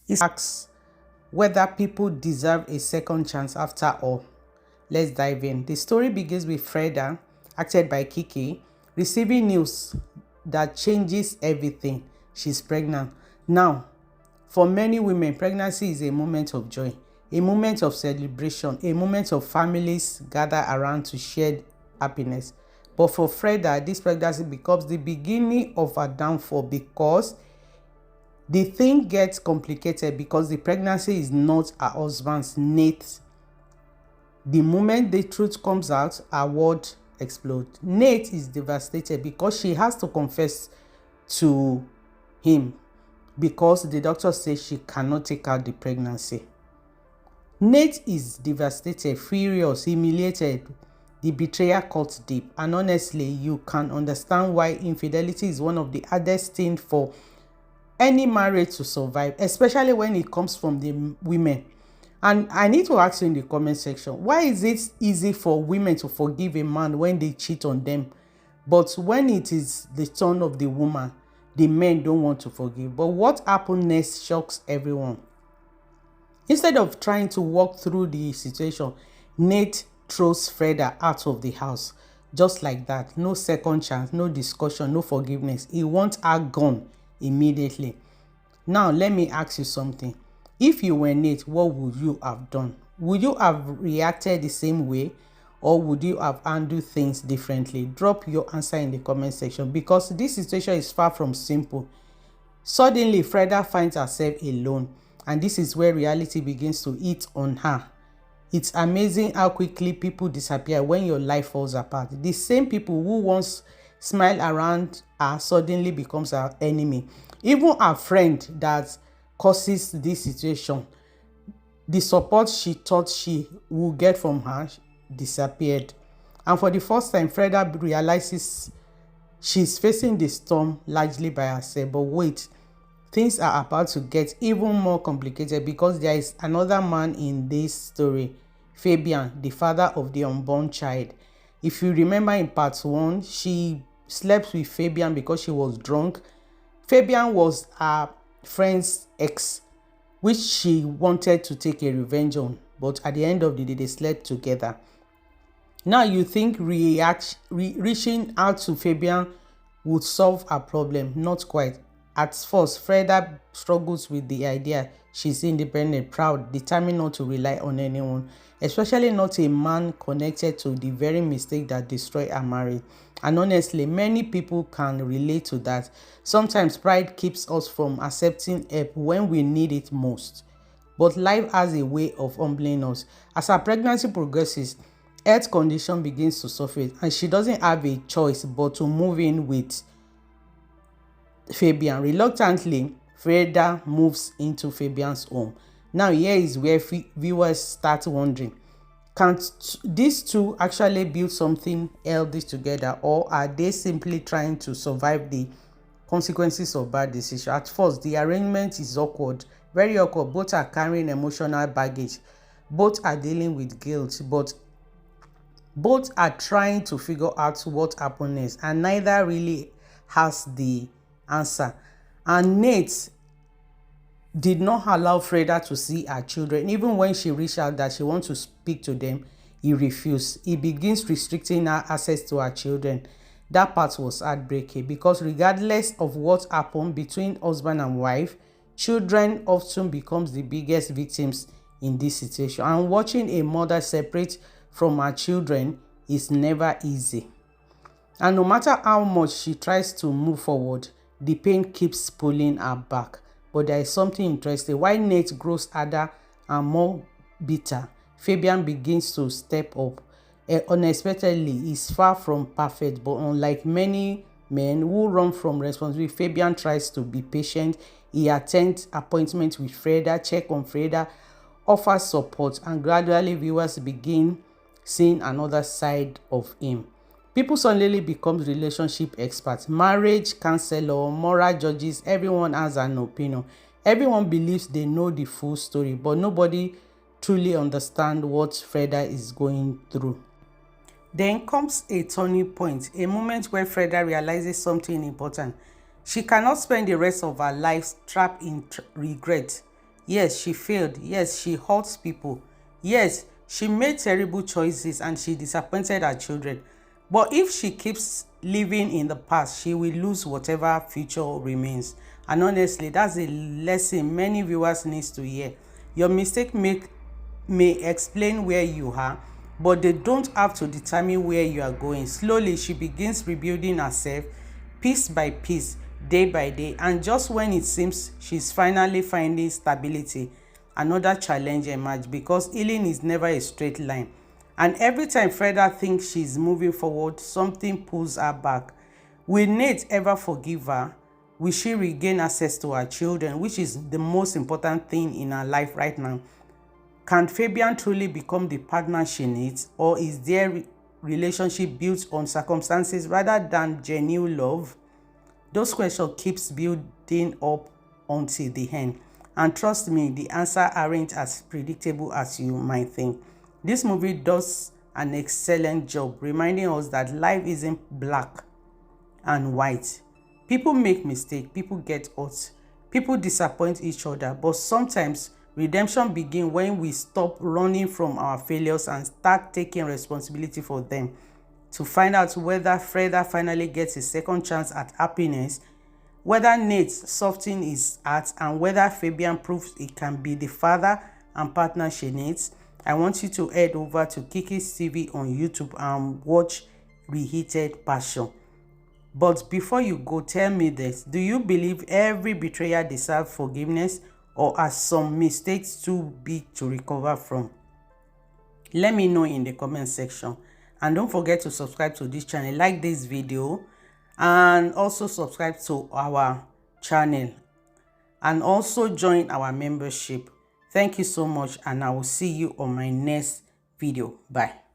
It asks whether people deserve a second chance after all. Let's dive in. The story begins with Freda, acted by Kiekie, receiving news that changes everything. She's pregnant. Now, for many women, pregnancy is a moment of joy, a moment of celebration, a moment of families gather around to share happiness. But for Freda, this pregnancy becomes the beginning of a downfall because the thing gets complicated because the pregnancy is not her husband's, Nate. The moment the truth comes out, her world explodes. Nate is devastated because she has to confess to him because the doctor says she cannot take out the pregnancy. Nate is devastated, furious, humiliated. The betrayal cuts deep, and honestly, you can understand why infidelity is one of the hardest things for any marriage to survive, especially when it comes from the women. And I need to ask you in the comment section, why is it easy for women to forgive a man when they cheat on them, but when it is the turn of the woman, the men don't want to forgive? But what happened next shocks everyone. Instead of trying to walk through the situation, Nate throws Freda out of the house. Just like that. No second chance, no discussion, no forgiveness. He wants her gone immediately. Now, let me ask you something. If you were Nate, what would you have done? Would you have reacted the same way, or would you have handled things differently? Drop your answer in the comment section because this situation is far from simple. Suddenly, Freda finds herself alone, and this is where reality begins to eat on her. It's amazing how quickly people disappear when your life falls apart. The same people who once smiled around her suddenly becomes her enemy. Even her friend that causes this situation, the support she thought she would get from her disappeared. And for the first time, Freda realizes she's facing the storm largely by herself. But wait, things are about to get even more complicated because there is another man in this story, Fabian, the father of the unborn child. If you remember in part 1, she slept with Fabian because she was drunk. Fabian was her friend's ex, which she wanted to take a revenge on, but at the end of the day, they slept together. Now you think reaching out to Fabian would solve her problem? Not quite. At first, Freda struggles with the idea. She's independent, proud, determined not to rely on anyone, especially not a man connected to the very mistake that destroyed her marriage. And honestly, many people can relate to that. Sometimes pride keeps us from accepting help when we need it most. But life has a way of humbling us. As her pregnancy progresses, health condition begins to surface, and she doesn't have a choice but to move in with Fabian. Reluctantly, Freda moves into Fabian's home. Now here is where viewers start wondering, can these two actually build something healthy together, or are they simply trying to survive the consequences of bad decisions? At first, the arrangement is awkward, very awkward. Both are carrying emotional baggage. Both are dealing with guilt, but both are trying to figure out what happened next, and neither really has the answer. And Nate did not allow Freda to see her children. Even when she reached out that she wants to speak to them, he refused. He begins restricting her access to her children. That part was heartbreaking because regardless of what happened between husband and wife, children often becomes the biggest victims in this situation. And watching a mother separate from her children is never easy. And no matter how much she tries to move forward, the pain keeps pulling her back. But there is something interesting. While Nate grows harder and more bitter, Fabian begins to step up. Unexpectedly, he's far from perfect, but unlike many men who run from responsibility, Fabian tries to be patient. He attends appointments with Freda, check on Freda, offers support, and gradually viewers begin seeing another side of him. People suddenly become relationship experts, marriage counselor, moral judges. Everyone has an opinion. Everyone believes they know the full story, but nobody truly understands what Freda is going through. Then comes a turning point, a moment where Freda realizes something important. She cannot spend the rest of her life trapped in regret. Yes, she failed. Yes, she hurt people. Yes, she made terrible choices and she disappointed her children. But if she keeps living in the past, she will lose whatever future remains. And honestly, that's a lesson many viewers need to hear. Your mistake may explain where you are, but they don't have to determine where you are going. Slowly, she begins rebuilding herself piece by piece, day by day, and just when it seems she's finally finding stability, another challenge emerges because healing is never a straight line. And every time Freda thinks she's moving forward, something pulls her back. Will Nate ever forgive her? Will she regain access to her children, which is the most important thing in her life right now? Can Fabian truly become the partner she needs, or is their relationship built on circumstances rather than genuine love? Those questions keeps building up until the end. And trust me, the answer aren't as predictable as you might think. This movie does an excellent job reminding us that life isn't black and white. People make mistakes, people get hurt, people disappoint each other, but sometimes redemption begins when we stop running from our failures and start taking responsibility for them. To find out whether Freda finally gets a second chance at happiness, whether Nate softens his heart, and whether Fabian proves he can be the father and partner she needs, I want you to head over to Kiki's TV on YouTube and watch Reheated Passion. But before you go, tell me this. Do you believe every betrayer deserves forgiveness, or are some mistakes too big to recover from? Let me know in the comment section. And don't forget to subscribe to this channel, like this video, and also subscribe to our channel, and also join our membership. Thank you so much, and I will see you on my next video. Bye.